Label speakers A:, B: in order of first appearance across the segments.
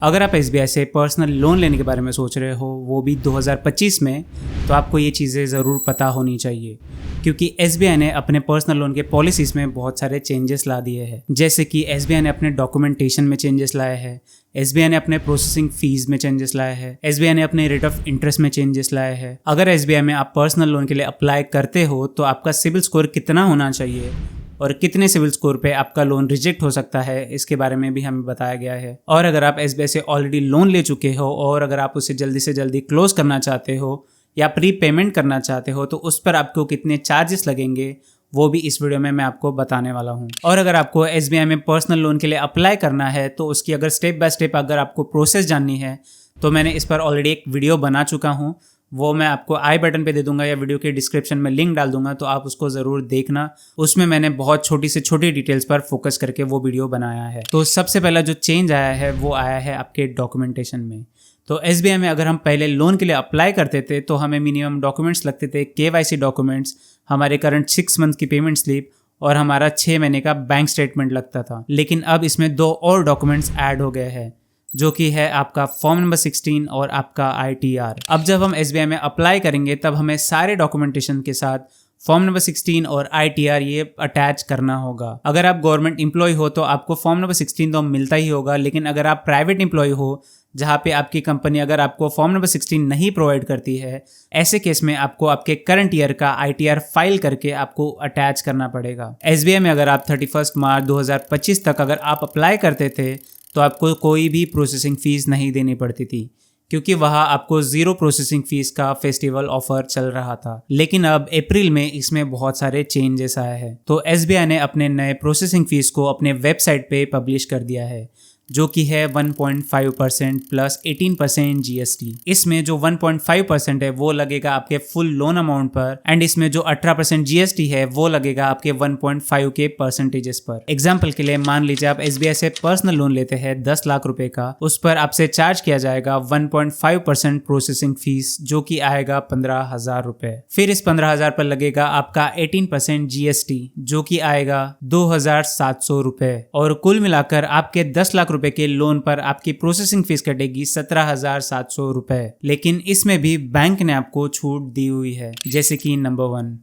A: अगर आप एसबीआई से पर्सनल लोन लेने के बारे में सोच रहे हो, वो भी 2025 में, तो आपको ये चीज़ें ज़रूर पता होनी चाहिए, क्योंकि एसबीआई ने अपने पर्सनल लोन के पॉलिसीज़ में बहुत सारे चेंजेस ला दिए हैं। जैसे कि एसबीआई ने अपने डॉक्यूमेंटेशन में चेंजेस लाए हैं, एसबीआई ने अपने प्रोसेसिंग फीस में चेंजेस लाए हैं, एसबीआई ने अपने रेट ऑफ इंटरेस्ट में चेंजेस लाए हैं। अगर एसबीआई में आप पर्सनल लोन के लिए अप्लाई करते हो तो आपका सिबिल स्कोर कितना होना चाहिए और कितने सिविल स्कोर पे आपका लोन रिजेक्ट हो सकता है, इसके बारे में भी हमें बताया गया है। और अगर आप एसबीआई से ऑलरेडी लोन ले चुके हो और अगर आप उसे जल्दी से जल्दी क्लोज करना चाहते हो या प्री पेमेंट करना चाहते हो तो उस पर आपको कितने चार्जेस लगेंगे, वो भी इस वीडियो में मैं आपको बताने वाला हूँ। और अगर आपको एसबीआई में पर्सनल लोन के लिए अप्लाई करना है तो उसकी अगर स्टेप बाय स्टेप अगर आपको प्रोसेस जाननी है तो मैंने इस पर ऑलरेडी एक वीडियो बना चुका हूँ, वो मैं आपको आई बटन पे दे दूंगा या वीडियो के डिस्क्रिप्शन में लिंक डाल दूंगा, तो आप उसको ज़रूर देखना। उसमें मैंने बहुत छोटी से छोटी डिटेल्स पर फोकस करके वो वीडियो बनाया है। तो सबसे पहला जो चेंज आया है वो आया है आपके डॉक्यूमेंटेशन में। तो एसबीआई में अगर हम पहले लोन के लिए अप्लाई करते थे तो हमें मिनिमम डॉक्यूमेंट्स लगते थे, केवाईसी डॉक्यूमेंट्स, हमारे करंट 6 मंथ की पेमेंट स्लिप और हमारा 6 महीने का बैंक स्टेटमेंट लगता था। लेकिन अब इसमें 2 और डॉक्यूमेंट्स ऐड हो गए हैं, जो कि है आपका फॉर्म नंबर 16 और आपका ITR। अब जब हम एसबीआई में अप्लाई करेंगे तब हमें सारे डॉक्यूमेंटेशन के साथ फॉर्म नंबर 16 और ITR ये अटैच करना होगा। अगर आप गवर्नमेंट एम्प्लॉय हो तो आपको फॉर्म नंबर 16 तो मिलता ही होगा, लेकिन अगर आप प्राइवेट एम्प्लॉय हो जहाँ पे आपकी कंपनी अगर आपको फॉर्म नंबर 16 नहीं प्रोवाइड करती है, ऐसे केस में आपको आपके करंट ईयर का ITR फाइल करके आपको अटैच करना पड़ेगा। एसबीआई में अगर आप 31 मार्च 2025 तक अगर आप अप्लाई करते थे तो आपको कोई भी प्रोसेसिंग फ़ीस नहीं देनी पड़ती थी, क्योंकि वहाँ आपको 0 प्रोसेसिंग फ़ीस का फेस्टिवल ऑफर चल रहा था। लेकिन अब अप्रैल में इसमें बहुत सारे चेंजेस आए हैं। तो एसबीआई ने अपने नए प्रोसेसिंग फ़ीस को अपने वेबसाइट पे पब्लिश कर दिया है, जो कि है 1.5% प्लस 18% GST। इसमें जो 1.5% है वो लगेगा आपके फुल लोन अमाउंट पर, एंड इसमें जो 18% GST है वो लगेगा आपके 1.5 के परसेंटेजेस पर। एग्जाम्पल के लिए मान लीजिए आप एसबीआई से पर्सनल लोन लेते हैं 10 लाख रुपए का, उस पर आपसे चार्ज किया जाएगा 1.5% प्रोसेसिंग फीस, जो कि आएगा 15,000 रुपए। फिर इस 15,000 पर लगेगा आपका 18% GST, जो कि आएगा 2,700 रुपए, और कुल मिलाकर आपके 10 लाख रुपए के लोन पर आपकी प्रोसेसिंग फीस कटेगी 17,700 रुपए। लेकिन इसमें भी बैंक ने आपको छूट दी हुई है, जैसे कि नंबर 1,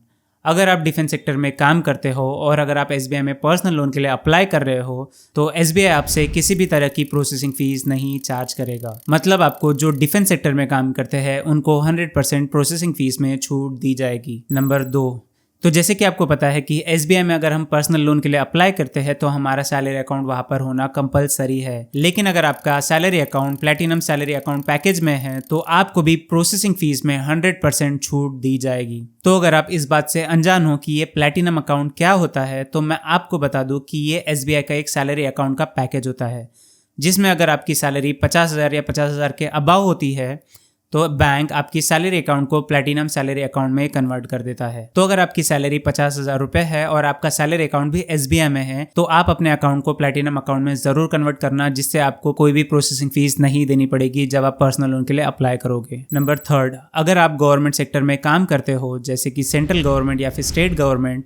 A: अगर आप डिफेंस सेक्टर में काम करते हो और अगर आप एसबीआई में पर्सनल लोन के लिए अप्लाई कर रहे हो तो एसबीआई आपसे किसी भी तरह की प्रोसेसिंग फीस नहीं चार्ज करेगा। मतलब आपको जो डिफेंस सेक्टर में काम करते हैं उनको 100% प्रोसेसिंग फीस में छूट दी जाएगी। नंबर 2, तो जैसे कि आपको पता है कि एसबीआई में अगर हम पर्सनल लोन के लिए अप्लाई करते हैं तो हमारा सैलरी अकाउंट वहां पर होना कंपलसरी है। लेकिन अगर आपका salary account platinum salary account package में है तो आपको भी प्रोसेसिंग फीस में 100% छूट दी जाएगी। तो अगर आप इस बात से अनजान हो कि ये प्लैटिनम अकाउंट क्या होता है तो मैं आपको बता दूं कि ये एसबीआई का एक सैलरी अकाउंट का पैकेज होता है, जिसमें अगर आपकी सैलरी 50,000 या 50,000 के अबाव होती है तो बैंक आपकी सैलरी अकाउंट को प्लैटिनम सैलरी अकाउंट में कन्वर्ट कर देता है। तो अगर आपकी सैलरी 50,000 रुपए है और आपका सैलरी अकाउंट भी एसबीआई में है तो आप अपने अकाउंट को प्लैटिनम अकाउंट में जरूर कन्वर्ट करना, जिससे आपको कोई भी प्रोसेसिंग फीस नहीं देनी पड़ेगी जब आप पर्सनल लोन के लिए अप्लाई करोगे। नंबर 3, अगर आप गवर्नमेंट सेक्टर में काम करते हो जैसे कि सेंट्रल गवर्नमेंट या फिर स्टेट गवर्नमेंट,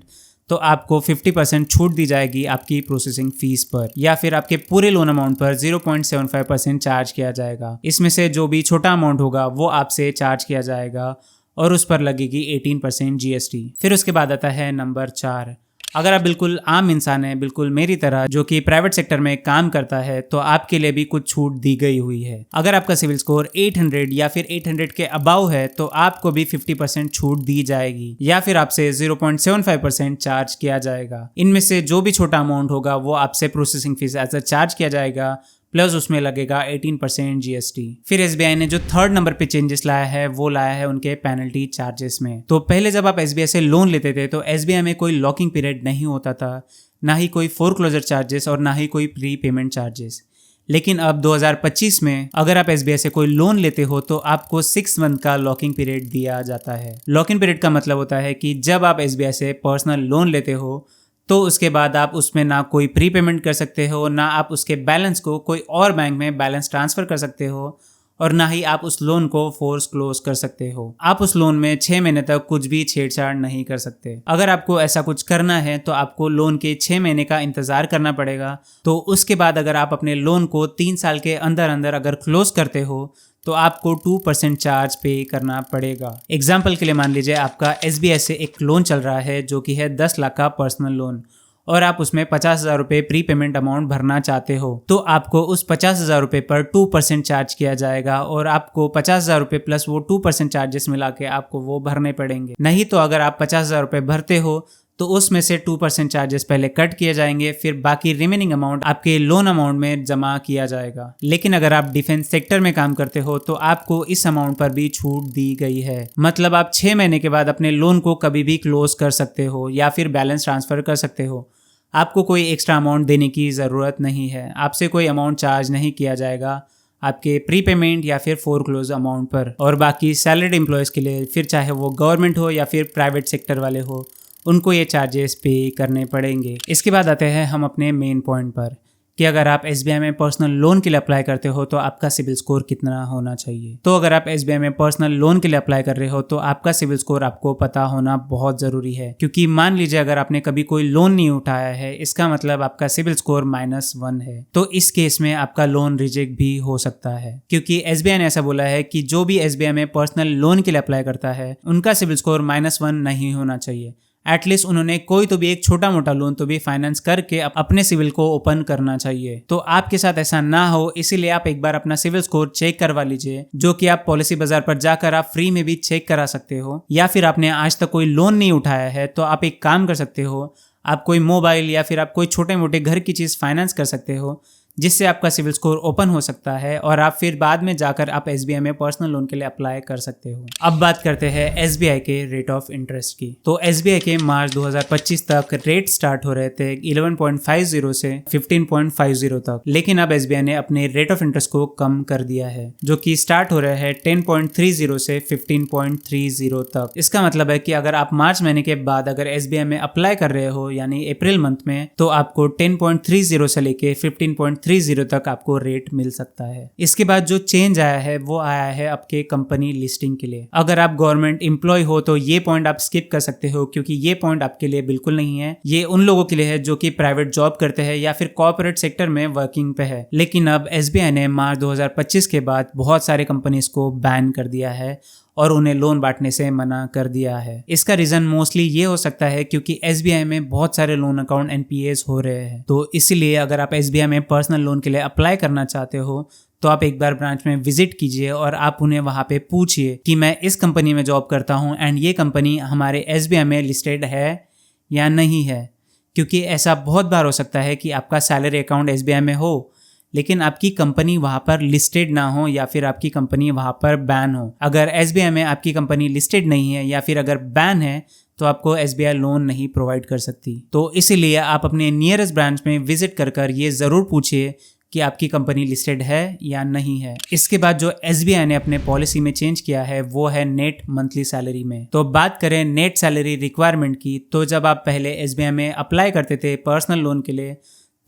A: तो आपको 50% छूट दी जाएगी आपकी प्रोसेसिंग फीस पर, या फिर आपके पूरे लोन अमाउंट पर 0.75% चार्ज किया जाएगा। इसमें से जो भी छोटा अमाउंट होगा वो आपसे चार्ज किया जाएगा और उस पर लगेगी 18% GST। फिर उसके बाद आता है नंबर 4, अगर आप बिल्कुल आम इंसान हैं, बिल्कुल मेरी तरह, जो कि प्राइवेट सेक्टर में काम करता है, तो आपके लिए भी कुछ छूट दी गई हुई है। अगर आपका सिविल स्कोर 800 या फिर 800 के अबाव है तो आपको भी 50% छूट दी जाएगी, या फिर आपसे 0.75% चार्ज किया जाएगा। इनमें से जो भी छोटा अमाउंट होगा वो आपसे processing fees as a charge किया जाएगा, प्लस उसमें लगेगा 18% GST। फिर एसबीआई ने जो 3rd नंबर पे चेंजेस लाया है वो लाया है उनके पेनल्टी चार्जेस में। तो पहले जब आप एसबीआई से लोन लेते थे तो एसबीआई में कोई लॉकिंग पीरियड नहीं होता था, ना ही कोई फोरक्लोजर चार्जेस और ना ही कोई प्री पेमेंट चार्जेस। लेकिन अब 2025 में अगर आप एसबीआई से कोई लोन लेते हो तो आपको 6 मंथ का लॉकिंग पीरियड दिया जाता है। लॉकिंग पीरियड का मतलब होता है कि जब आप एसबीआई से पर्सनल लोन लेते हो तो उसके बाद आप उसमें ना कोई प्री पेमेंट कर सकते हो, ना आप उसके बैलेंस को कोई और बैंक में बैलेंस ट्रांसफ़र कर सकते हो, और ना ही आप उस लोन को फोर्स क्लोज कर सकते हो। आप उस लोन में 6 महीने तक कुछ भी छेड़छाड़ नहीं कर सकते। अगर आपको ऐसा कुछ करना है तो आपको लोन के 6 महीने का इंतजार करना पड़ेगा। तो उसके बाद अगर आप अपने लोन को 3 साल के अंदर अंदर अगर क्लोज करते हो तो आपको 2% चार्ज पे करना पड़ेगा। एग्जाम्पल के लिए मान लीजिए आपका SBI से एक लोन चल रहा है जो कि है 10 लाख का पर्सनल लोन, और आप उसमें 50,000 रुपये प्री पेमेंट अमाउंट भरना चाहते हो, तो आपको उस 50,000 रुपये पर 2% चार्ज किया जाएगा और आपको 50,000 रुपये प्लस वो 2% चार्जेस मिला के आपको वो भरने पड़ेंगे। नहीं तो अगर आप 50,000 रुपये भरते हो तो उसमें से 2% चार्जेस पहले कट किए जाएंगे, फिर बाकी रिमेनिंग अमाउंट आपके लोन अमाउंट में जमा किया जाएगा। लेकिन अगर आप डिफेंस सेक्टर में काम करते हो तो आपको इस अमाउंट पर भी छूट दी गई है। मतलब आप 6 महीने के बाद अपने लोन को कभी भी क्लोज कर सकते हो या फिर बैलेंस ट्रांसफर कर सकते हो। आपको कोई एक्स्ट्रा अमाउंट देने की ज़रूरत नहीं है, आपसे कोई अमाउंट चार्ज नहीं किया जाएगा आपके प्री पेमेंट या फिर फोरक्लोज अमाउंट पर। और बाकी सैलरीड एम्प्लॉयज़ के लिए, फिर चाहे वो गवर्नमेंट हो या फिर प्राइवेट सेक्टर वाले हो, उनको ये चार्जेस पे करने पड़ेंगे। इसके बाद आते हैं हम अपने मेन पॉइंट पर कि अगर आप SBI में पर्सनल लोन के लिए अप्लाई करते हो तो आपका सिविल स्कोर कितना होना चाहिए। तो अगर आप SBI में पर्सनल लोन के लिए अप्लाई कर रहे हो तो आपका सिविल स्कोर आपको पता होना बहुत ज़रूरी है, क्योंकि मान लीजिए अगर आपने कभी कोई लोन नहीं उठाया है, इसका मतलब आपका सिविल स्कोर -1 है। तो इस केस में आपका लोन रिजेक्ट भी हो सकता है, क्योंकि SBI ने ऐसा बोला है कि जो भी SBI में पर्सनल लोन के लिए अप्लाई करता है उनका सिविल स्कोर -1 नहीं होना चाहिए। एटलीस्ट उन्होंने कोई तो भी एक छोटा मोटा लोन तो भी फाइनेंस करके अपने सिविल को ओपन करना चाहिए। तो आपके साथ ऐसा ना हो, इसीलिए आप एक बार अपना सिविल स्कोर चेक करवा लीजिए, जो कि आप पॉलिसी बाजार पर जाकर आप फ्री में भी चेक करा सकते हो। या फिर आपने आज तक कोई लोन नहीं उठाया है तो आप एक काम कर सकते हो, आप कोई मोबाइल या फिर आप कोई छोटे मोटे घर की चीज़ फाइनेंस कर सकते हो, जिससे आपका सिविल स्कोर ओपन हो सकता है और आप फिर बाद में जाकर आप SBI में पर्सनल लोन के लिए अप्लाई कर सकते हो। अब बात करते हैं SBI के रेट ऑफ इंटरेस्ट की। तो SBI के मार्च 2025 तक रेट स्टार्ट हो रहे थे 11.50 से 15.50 तक, लेकिन अब SBI ने अपने रेट ऑफ इंटरेस्ट को कम कर दिया है, जो कि स्टार्ट हो रहा है 10.30 से 15.30 तक। इसका मतलब है कि अगर आप मार्च महीने के बाद अगर SBI में अप्लाई कर रहे हो यानी अप्रैल मंथ में, तो आपको 10.30 से लेके 15.30 तक आपको रेट मिल सकता है। इसके बाद जो चेंज आया है वो आया है आपके कंपनी लिस्टिंग के लिए। अगर आप गवर्नमेंट एम्प्लॉय हो तो ये पॉइंट आप स्किप कर सकते हो, क्योंकि ये पॉइंट आपके लिए बिल्कुल नहीं है। ये उन लोगों के लिए है जो कि प्राइवेट जॉब करते हैं या फिर कॉर्पोरेट सेक्टर में वर्किंग पे है। लेकिन अब SBI ने मार्च 2025 के बाद बहुत सारे कंपनीज को बैन कर दिया है और उन्हें लोन बांटने से मना कर दिया है। इसका रीजन मोस्टली ये हो सकता है क्योंकि SBI में बहुत सारे लोन अकाउंट NPAs हो रहे हैं। तो इसीलिए अगर आप SBI में पर्सनल लोन के लिए अप्लाई करना चाहते हो तो आप एक बार ब्रांच में विजिट कीजिए और आप उन्हें वहाँ पे पूछिए कि मैं इस कंपनी में जॉब करता हूँ एंड ये कंपनी हमारे SBI में लिस्टेड है या नहीं है। क्योंकि ऐसा बहुत बार हो सकता है कि आपका सैलरी अकाउंट SBI में हो लेकिन आपकी कंपनी वहाँ पर लिस्टेड ना हो या फिर आपकी कंपनी वहाँ पर बैन हो। अगर SBI में आपकी कंपनी लिस्टेड नहीं है या फिर अगर बैन है तो आपको SBI लोन नहीं प्रोवाइड कर सकती। तो इसीलिए आप अपने नियरेस्ट ब्रांच में विजिट कर ये ज़रूर पूछिए कि आपकी कंपनी लिस्टेड है या नहीं है। इसके बाद जो SBI ने अपने पॉलिसी में चेंज किया है वो है नेट मंथली सैलरी में। तो बात करें नेट सैलरी रिक्वायरमेंट की, तो जब आप पहले SBI में अप्लाई करते थे पर्सनल लोन के लिए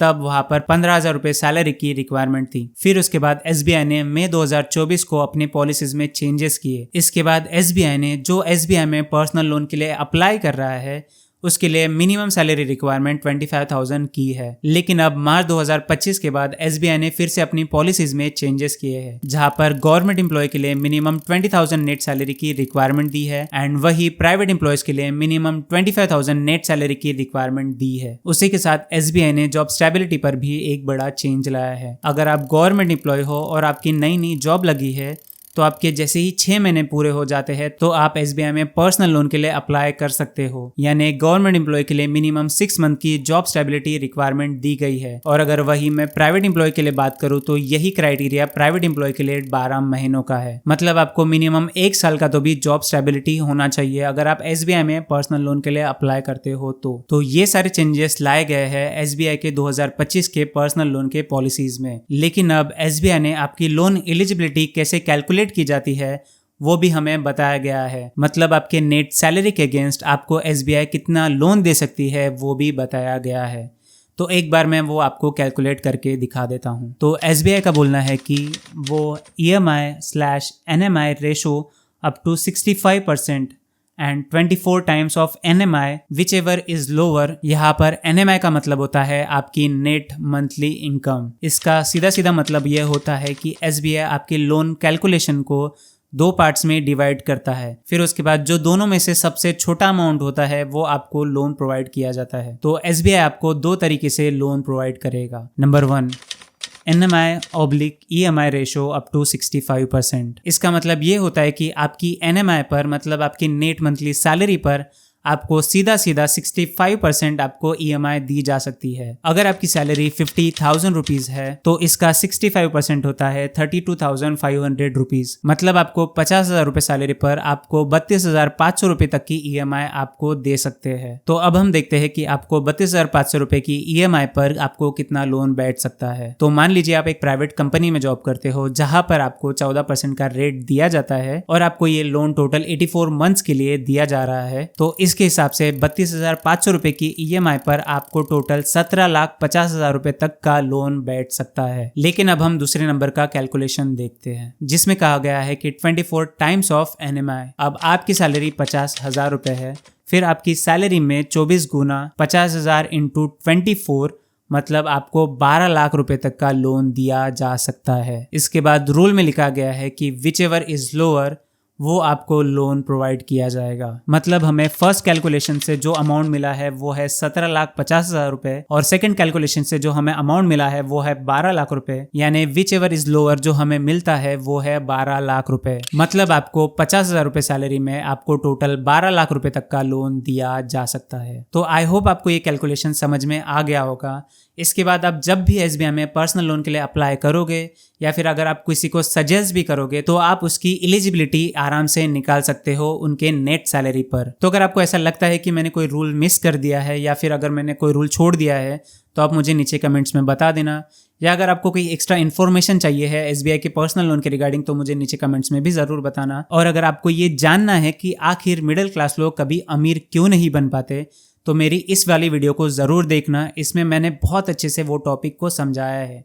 A: तब वहां पर 15,000 रुपये सैलरी की रिक्वायरमेंट थी। फिर उसके बाद SBI ने मई 2024 को अपने पॉलिसीज में चेंजेस किए। इसके बाद SBI ने जो SBI में पर्सनल लोन के लिए अप्लाई कर रहा है उसके लिए मिनिमम सैलरी रिक्वायरमेंट 25,000 की है। लेकिन अब मार्च 2025 के बाद SBI ने फिर से अपनी पॉलिसीज में चेंजेस किए हैं, जहां पर गवर्नमेंट एम्प्लॉय के लिए मिनिमम 20,000 नेट सैलरी की रिक्वायरमेंट दी है एंड वही प्राइवेट एम्प्लॉयज के लिए मिनिमम 25,000 नेट सैलरी की रिक्वायरमेंट दी है। उसी के साथ SBI ने जॉब स्टेबिलिटी पर भी एक बड़ा चेंज लाया है। अगर आप गवर्नमेंट एम्प्लॉय हो और आपकी नई जॉब लगी है तो आपके जैसे ही 6 महीने पूरे हो जाते हैं तो आप SBI में पर्सनल लोन के लिए अप्लाई कर सकते हो। यानी गवर्नमेंट एम्प्लॉय के लिए मिनिमम 6 मंथ की जॉब स्टेबिलिटी रिक्वायरमेंट दी गई है। और अगर वही मैं प्राइवेट एम्प्लॉय के लिए बात करूँ तो यही क्राइटेरिया प्राइवेट एम्प्लॉय के लिए 12 महीनों का है। मतलब आपको मिनिमम 1 साल का तो भी जॉब स्टेबिलिटी होना चाहिए अगर आप SBI में पर्सनल लोन के लिए अप्लाई करते हो तो ये सारे चेंजेस लाए गए हैं SBI के 2025 के पर्सनल लोन के पॉलिसीज में। लेकिन अब SBI ने आपकी लोन एलिजिबिलिटी कैसे कैलकुलेट की जाती है वो भी हमें बताया गया है। मतलब आपके नेट सैलरी के अगेंस्ट आपको SBI कितना लोन दे सकती है वो भी बताया गया है। तो एक बार मैं वो आपको कैलकुलेट करके दिखा देता हूँ। तो SBI का बोलना है कि वो EMI/NMI ratio up to 65% and 24 times of NMI whichever is lower. यहाँ पर NMI का मतलब होता है आपकी नेट मंथली इनकम। इसका सीधा सीधा मतलब यह होता है कि SBI आपके लोन कैलकुलेशन को 2 पार्ट्स में डिवाइड करता है, फिर उसके बाद जो दोनों में से सबसे छोटा अमाउंट होता है वो आपको लोन प्रोवाइड किया जाता है। तो SBI आपको 2 तरीके से लोन प्रोवाइड करेगा। Number 1, NMI/EMI ratio up to 65%। इसका मतलब ये होता है कि आपकी NMI पर, मतलब आपकी नेट मंथली सैलरी पर आपको सीधा सीधा 65% आपको EMI दी जा सकती है। अगर आपकी सैलरी 50,000 रुपीज है तो इसका 65% होता है 32,500 रुपीज। मतलब आपको 50,000 रुपए सैलरी पर आपको 32,500 रुपए तक की EMI आपको दे सकते हैं। तो अब हम देखते हैं कि आपको 32,500 रुपए की EMI पर आपको कितना लोन बैठ सकता है। तो मान लीजिए आप एक प्राइवेट कंपनी में जॉब करते हो जहां पर आपको 14% का रेट दिया जाता है और आपको ये लोन टोटल 84 मंथ्स के लिए दिया जा रहा है। तो इसके हिसाब से 32,500 रुपए की EMI पर आपको टोटल 17,50,000 रुपए तक का लोन बैठ सकता है। लेकिन अब हम दूसरे नंबर का कैलकुलेशन देखते हैं जिसमें कहा गया है कि 24 टाइम्स ऑफ NMI। अब आपकी सैलरी 50,000 रुपए है, फिर आपकी सैलरी में 24 गुना 50,000 इंटू 24 मतलब आपको 12 लाख रुपए तक का लोन दिया जा सकता है। इसके बाद रूल में लिखा गया है कि विच एवर इज लोअर वो आपको लोन प्रोवाइड किया जाएगा। मतलब हमें फर्स्ट कैलकुलेशन से जो अमाउंट मिला है वो है 17,50,000 रुपए और सेकंड कैलकुलेशन से जो हमें अमाउंट मिला है वो है 12 लाख रुपए, यानी विच एवर इज लोअर जो हमें मिलता है वो है 12 लाख रुपए। मतलब आपको 50,000 रुपए सैलरी में आपको टोटल 12 लाख रुपए तक का लोन दिया जा सकता है। तो आई होप आपको ये कैलकुलेशन समझ में आ गया होगा। इसके बाद आप जब भी SBI में पर्सनल लोन के लिए अप्लाई करोगे या फिर अगर आप किसी को सजेस्ट भी करोगे तो आप उसकी एलिजिबिलिटी आराम से निकाल सकते हो उनके नेट सैलरी पर। तो अगर आपको ऐसा लगता है कि मैंने कोई रूल मिस कर दिया है या फिर अगर मैंने कोई रूल छोड़ दिया है तो आप मुझे नीचे कमेंट्स में बता देना, या अगर आपको कोई एक्स्ट्रा इन्फॉर्मेशन चाहिए है SBI के पर्सनल लोन के रिगार्डिंग तो मुझे नीचे कमेंट्स में भी ज़रूर बताना। और अगर आपको ये जानना है कि आखिर मिडिल क्लास लोग कभी अमीर क्यों नहीं बन पाते तो मेरी इस वाली वीडियो को ज़रूर देखना, इसमें मैंने बहुत अच्छे से वो टॉपिक को समझाया है।